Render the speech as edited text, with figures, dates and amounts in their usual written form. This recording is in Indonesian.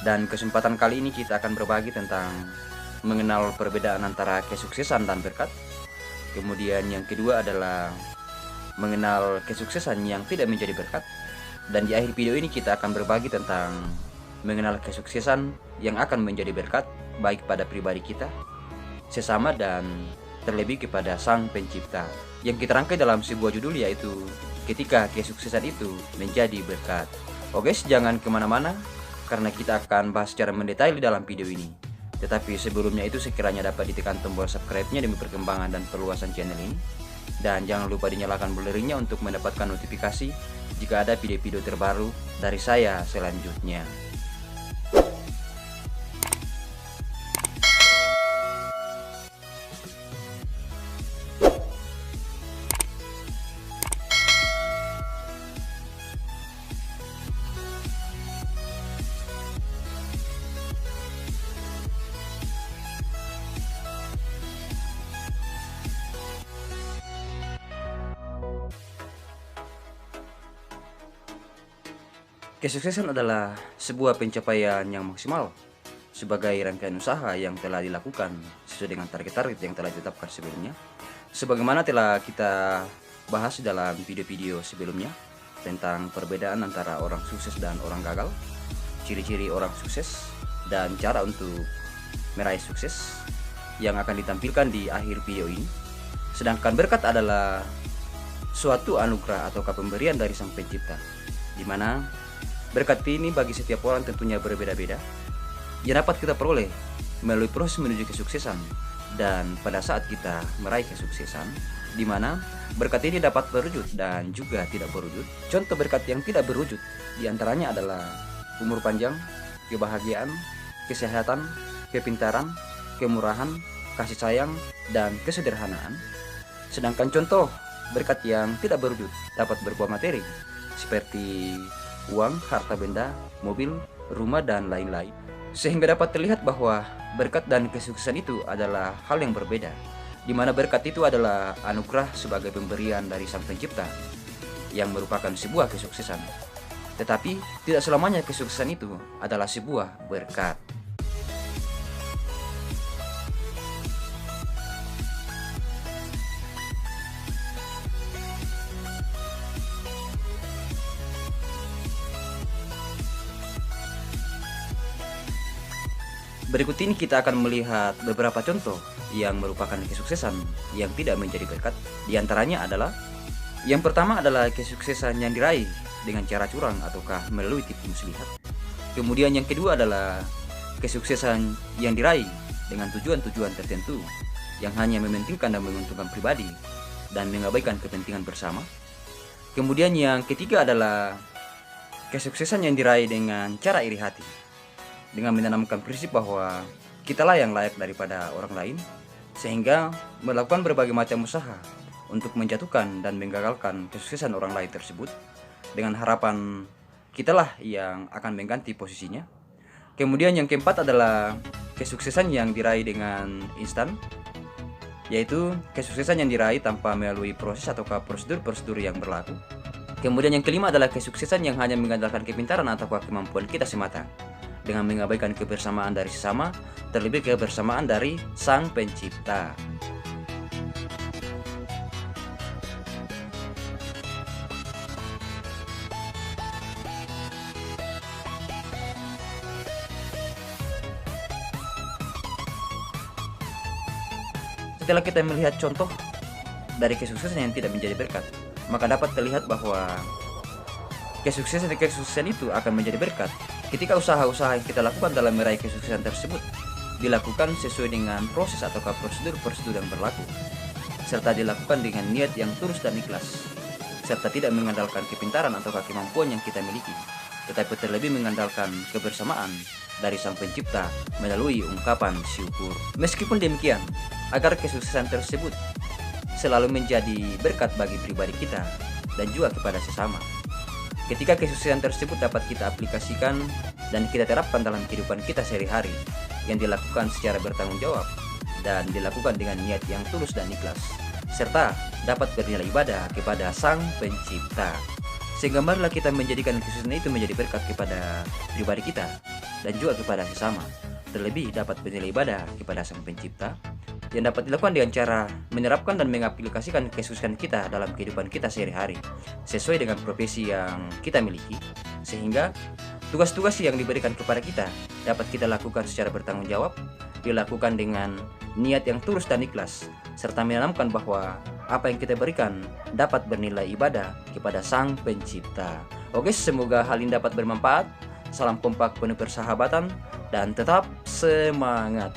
Dan kesempatan kali ini kita akan berbagi tentang mengenal perbedaan antara kesuksesan dan berkat. Kemudian yang kedua adalah mengenal kesuksesan yang tidak menjadi berkat. Dan di akhir video ini kita akan berbagi tentang mengenal kesuksesan yang akan menjadi berkat baik pada pribadi kita, sesama, dan terlebih kepada Sang Pencipta, yang kita rangkai dalam sebuah judul yaitu ketika kesuksesan itu menjadi berkat. Oke, jangan kemana-mana karena kita akan bahas secara mendetail di dalam video ini. Tetapi sebelumnya itu sekiranya dapat ditekan tombol subscribe-nya demi perkembangan dan perluasan channel ini. Dan jangan lupa dinyalakan bel ringnya untuk mendapatkan notifikasi jika ada video-video terbaru dari saya selanjutnya. Kesuksesan adalah sebuah pencapaian yang maksimal sebagai rangkaian usaha yang telah dilakukan sesuai dengan target-target yang telah ditetapkan sebelumnya. Sebagaimana telah kita bahas dalam video-video sebelumnya tentang perbedaan antara orang sukses dan orang gagal, ciri-ciri orang sukses, dan cara untuk meraih sukses yang akan ditampilkan di akhir video ini. Sedangkan berkat adalah suatu anugerah atau pemberian dari Sang Pencipta, di mana berkat ini bagi setiap orang tentunya berbeda-beda, yang dapat kita peroleh melalui proses menuju kesuksesan. Dan pada saat kita meraih kesuksesan, di mana berkat ini dapat berwujud dan juga tidak berwujud. Contoh berkat yang tidak berwujud diantaranya adalah umur panjang, kebahagiaan, kesehatan, kepintaran, kemurahan, kasih sayang, dan kesederhanaan. Sedangkan contoh berkat yang tidak berwujud dapat berupa materi seperti uang, harta benda, mobil, rumah, dan lain-lain. Sehingga dapat terlihat bahwa berkat dan kesuksesan itu adalah hal yang berbeda, di mana berkat itu adalah anugerah sebagai pemberian dari Sang Pencipta yang merupakan sebuah kesuksesan. Tetapi tidak selamanya kesuksesan itu adalah sebuah berkat. Berikut ini kita akan melihat beberapa contoh yang merupakan kesuksesan yang tidak menjadi berkat. Di antaranya adalah yang pertama adalah kesuksesan yang diraih dengan cara curang ataukah melalui tipu muslihat. Kemudian yang kedua adalah kesuksesan yang diraih dengan tujuan-tujuan tertentu yang hanya mementingkan dan menguntungkan pribadi dan mengabaikan kepentingan bersama. Kemudian yang ketiga adalah kesuksesan yang diraih dengan cara iri hati, dengan menanamkan prinsip bahwa kitalah yang layak daripada orang lain, sehingga melakukan berbagai macam usaha untuk menjatuhkan dan menggagalkan kesuksesan orang lain tersebut dengan harapan kitalah yang akan mengganti posisinya. Kemudian yang keempat adalah kesuksesan yang diraih dengan instan, yaitu kesuksesan yang diraih tanpa melalui proses atau prosedur-prosedur yang berlaku. Kemudian yang kelima adalah kesuksesan yang hanya mengandalkan kepintaran atau kemampuan kita semata, dengan mengabaikan kebersamaan dari sesama, terlebih kebersamaan dari Sang Pencipta. Setelah kita melihat contoh dari kesuksesan yang tidak menjadi berkat, maka dapat terlihat bahwa kesuksesan itu akan menjadi berkat ketika usaha-usaha yang kita lakukan dalam meraih kesuksesan tersebut dilakukan sesuai dengan proses atau prosedur-prosedur yang berlaku, serta dilakukan dengan niat yang tulus dan ikhlas, serta tidak mengandalkan kepintaran atau kemampuan yang kita miliki, tetapi terlebih mengandalkan kebersamaan dari Sang Pencipta melalui ungkapan syukur. Meskipun demikian, agar kesuksesan tersebut selalu menjadi berkat bagi pribadi kita dan juga kepada sesama, ketika kesuksesan tersebut dapat kita aplikasikan dan kita terapkan dalam kehidupan kita sehari-hari, yang dilakukan secara bertanggung jawab dan dilakukan dengan niat yang tulus dan ikhlas, serta dapat bernilai ibadah kepada Sang Pencipta. Sehingga marilah kita menjadikan kesuksesan itu menjadi berkat kepada pribadi kita dan juga kepada sesama. Terlebih dapat bernilai ibadah kepada Sang Pencipta yang dapat dilakukan dengan cara menerapkan dan mengaplikasikan kesusahan kita dalam kehidupan kita sehari-hari sesuai dengan profesi yang kita miliki, sehingga tugas-tugas yang diberikan kepada kita dapat kita lakukan secara bertanggung jawab, dilakukan dengan niat yang tulus dan ikhlas, serta menanamkan bahwa apa yang kita berikan dapat bernilai ibadah kepada Sang Pencipta. Oke, semoga hal ini dapat bermanfaat. Salam kompak penuh persahabatan dan tetap semangat.